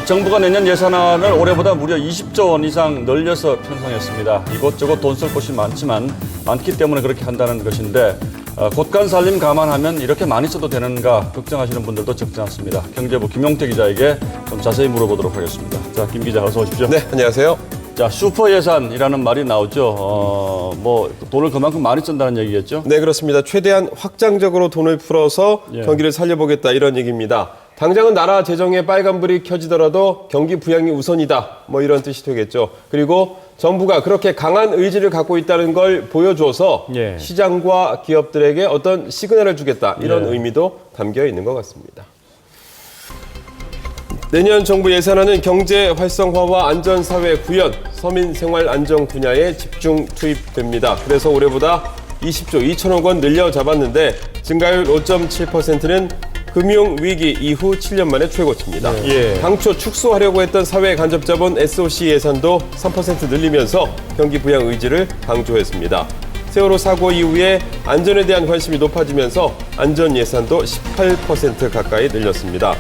정부가 내년 예산안을 올해보다 무려 20조 원 이상 늘려서 편성했습니다. 이곳저곳 돈 쓸 곳이 많기 때문에 그렇게 한다는 것인데 곳간살림 감안하면 이렇게 많이 써도 되는가 걱정하시는 분들도 적지 않습니다. 경제부 김용태 기자에게 좀 자세히 물어보도록 하겠습니다. 자, 김 기자 어서 오십시오. 네, 안녕하세요. 자, 슈퍼 예산이라는 말이 나오죠. 돈을 그만큼 많이 쓴다는 얘기겠죠? 네, 그렇습니다. 최대한 확장적으로 돈을 풀어서 경기를 살려보겠다 이런 얘기입니다. 당장은 나라 재정에 빨간불이 켜지더라도 경기 부양이 우선이다. 이런 뜻이 되겠죠. 그리고 정부가 그렇게 강한 의지를 갖고 있다는 걸 보여줘서 시장과 기업들에게 어떤 시그널을 주겠다. 이런 의미도 담겨 있는 것 같습니다. 내년 정부 예산안은 경제 활성화와 안전사회 구현, 서민 생활 안정 분야에 집중 투입됩니다. 그래서 올해보다 20조 2천억 원 늘려 잡았는데 증가율 5.7%는 금융위기 이후 7년 만에 최고치입니다. 당초 축소하려고 했던 사회 간접자본 SOC 예산도 3% 늘리면서 경기 부양 의지를 강조했습니다. 세월호 사고 이후에 안전에 대한 관심이 높아지면서 안전 예산도 18% 가까이 늘렸습니다.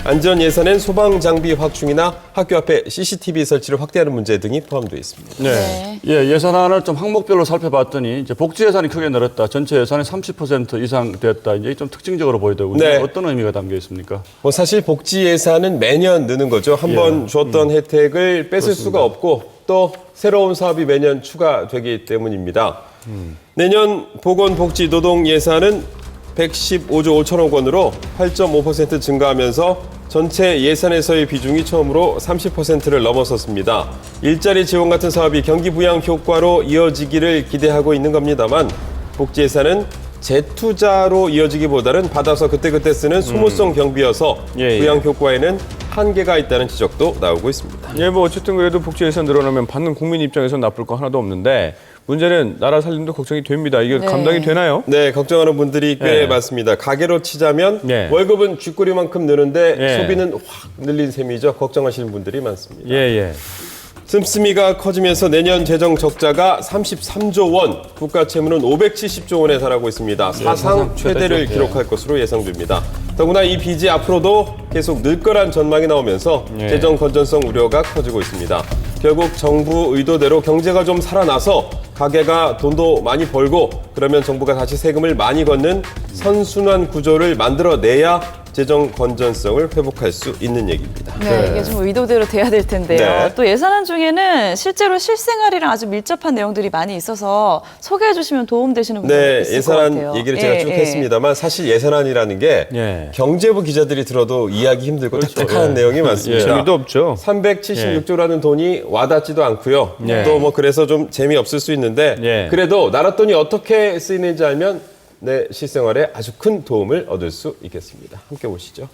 안전 예산엔 소방 장비 확충이나 학교 앞에 CCTV 설치를 확대하는 문제 등이 포함되어 있습니다. 네. 예산안을 좀 항목별로 살펴봤더니 이제 복지 예산이 크게 늘었다. 전체 예산의 30% 이상 됐다. 이제 좀 특징적으로 보이더군요. 네. 어떤 의미가 담겨 있습니까? 사실 복지 예산은 매년 느는 거죠. 한 번 줬던 혜택을 뺏을 수가 없고 또 새로운 사업이 매년 추가되기 때문입니다. 내년 보건복지노동 예산은 115조 5천억 원으로 8.5% 증가하면서 전체 예산에서의 비중이 처음으로 30%를 넘어섰습니다. 일자리 지원 같은 사업이 경기 부양 효과로 이어지기를 기대하고 있는 겁니다만 복지 예산은 재투자로 이어지기보다는 받아서 그때그때 쓰는 소모성 경비여서 부양 효과에는 한계가 있다는 지적도 나오고 있습니다. 어쨌든 그래도 복지 예산 늘어나면 받는 국민 입장에서 나쁠 거 하나도 없는데 문제는 나라 살림도 걱정이 됩니다. 이게 감당이 되나요? 네, 걱정하는 분들이 꽤 많습니다. 가계로 치자면 월급은 쥐꼬리만큼 느는데 소비는 확 늘린 셈이죠. 걱정하시는 분들이 많습니다. 씀씀이가 커지면서 내년 재정 적자가 33조 원, 국가 채무는 570조 원에 달하고 있습니다. 사상 최대를 기록할 것으로 예상됩니다. 더구나 이 빚이 앞으로도 계속 늘 거란 전망이 나오면서 재정 건전성 우려가 커지고 있습니다. 결국 정부 의도대로 경제가 좀 살아나서 가게가 돈도 많이 벌고 그러면 정부가 다시 세금을 많이 걷는 선순환 구조를 만들어내야 재정 건전성을 회복할 수 있는 얘기입니다. 네, 이게 좀 의도대로 돼야 될 텐데요. 또 예산안 중에는 실제로 실생활이랑 아주 밀접한 내용들이 많이 있어서 소개해 주시면 도움되시는 분들이 있을 것 같아요. 예산안 얘기를 제가 쭉 했습니다만 사실 예산안이라는 게 경제부 기자들이 들어도 이해하기 힘들고 딱딱한 내용이 많습니다. 재미도 없죠. 376조라는 돈이 와닿지도 않고요. 또 그래서 좀 재미없을 수 있는데 그래도 나라 돈이 어떻게 쓰이는지 알면 내 실생활에 아주 큰 도움을 얻을 수 있겠습니다. 함께 보시죠.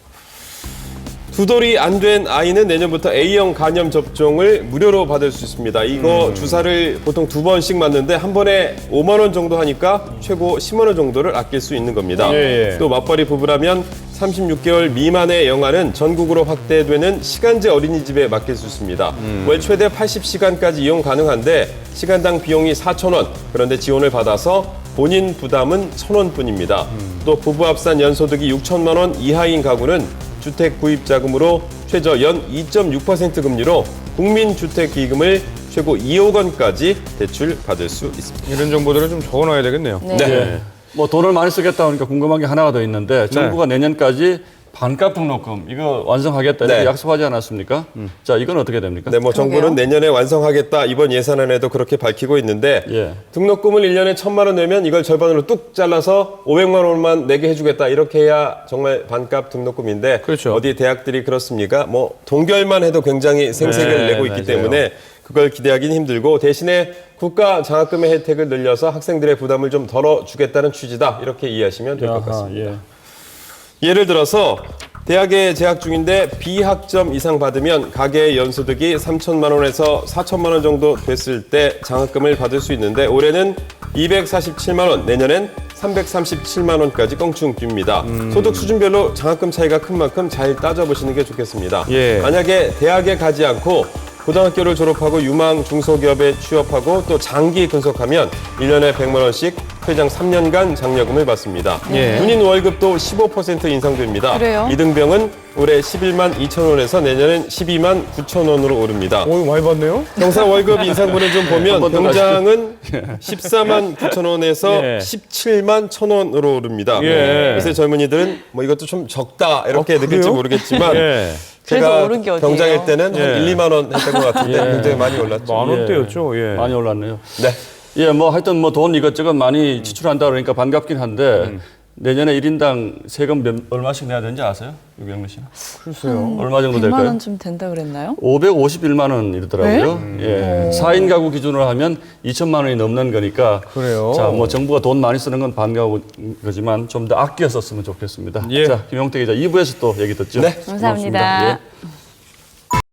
두 돌이 안 된 아이는 내년부터 A형 간염 접종을 무료로 받을 수 있습니다. 이거 주사를 보통 2번씩 맞는데 한 번에 5만 원 정도 하니까 최고 10만 원 정도를 아낄 수 있는 겁니다. 또 맞벌이 부부라면 36개월 미만의 영아는 전국으로 확대되는 시간제 어린이집에 맡길 수 있습니다. 월 최대 80시간까지 이용 가능한데 시간당 비용이 4,000원. 그런데 지원을 받아서 본인 부담은 1,000원뿐입니다. 또 부부 합산 연소득이 6천만 원 이하인 가구는 주택 구입 자금으로 최저 연 2.6% 금리로 국민주택기금을 최고 2억 원까지 대출 받을 수 있습니다. 이런 정보들을 좀 적어놔야 되겠네요. 돈을 많이 쓰겠다 하니까 궁금한 게 하나가 더 있는데 정부가 내년까지 반값 등록금 이거 완성하겠다 이렇게 약속하지 않았습니까? 자, 이건 어떻게 됩니까? 정부는 내년에 완성하겠다 이번 예산안에도 그렇게 밝히고 있는데 등록금을 1년에 1,000만 원 내면 이걸 절반으로 뚝 잘라서 500만 원만 내게 해주겠다 이렇게 해야 정말 반값 등록금인데 어디 대학들이 그렇습니까? 동결만 해도 굉장히 생색을 내고 있기 때문에 그걸 기대하기는 힘들고 대신에 국가 장학금의 혜택을 늘려서 학생들의 부담을 좀 덜어주겠다는 취지다 이렇게 이해하시면 될 것 같습니다. 예를 들어서 대학에 재학 중인데 B학점 이상 받으면 가계의 연소득이 3천만 원에서 4천만 원 정도 됐을 때 장학금을 받을 수 있는데 올해는 247만 원, 내년엔 337만 원까지 껑충 뜁니다. 소득 수준별로 장학금 차이가 큰 만큼 잘 따져보시는 게 좋겠습니다. 만약에 대학에 가지 않고 고등학교를 졸업하고 유망 중소기업에 취업하고 또 장기 근속하면 1년에 100만 원씩 회장 3년간 장려금을 받습니다. 예. 군인 월급도 15% 인상됩니다. 그래요? 이등병은 올해 11만 2천 원에서 내년엔 12만 9천 원으로 오릅니다. 오, 많이 받네요. 병사 월급 인상분을 좀 보면 한번더 병장은 14만 9천 원에서 예. 17만 1천 원으로 오릅니다. 예. 그래서 젊은이들은 뭐 이것도 좀 적다 이렇게 느낄지 그래요? 모르겠지만 예. 그래서 제가 오른 게 어디예요? 병장일 때는 예. 한 1, 2만 원 했던 것 같은데 굉장히 많이 올랐죠. 만 원대였죠. 예. 많이 올랐네요. 네. 예, 뭐 하여튼 뭐 돈 이것저것 많이 지출한다 그러니까 반갑긴 한데 내년에 1인당 세금 얼마씩 내야 되는지 아세요? 유경래 씨는? 글쎄요. 얼마 정도 100만 될까요? 원 좀 된다 그랬나요? 551만 원이더라고요. 예. 4인 가구 기준으로 하면 2천만 원이 넘는 거니까. 그래요? 자, 뭐 정부가 돈 많이 쓰는 건 반가운 거지만 좀 더 아껴 썼으면 좋겠습니다. 예. 자, 김용태 기자 2부에서 또 얘기 듣죠. 네. 감사합니다. 고맙습니다. 예.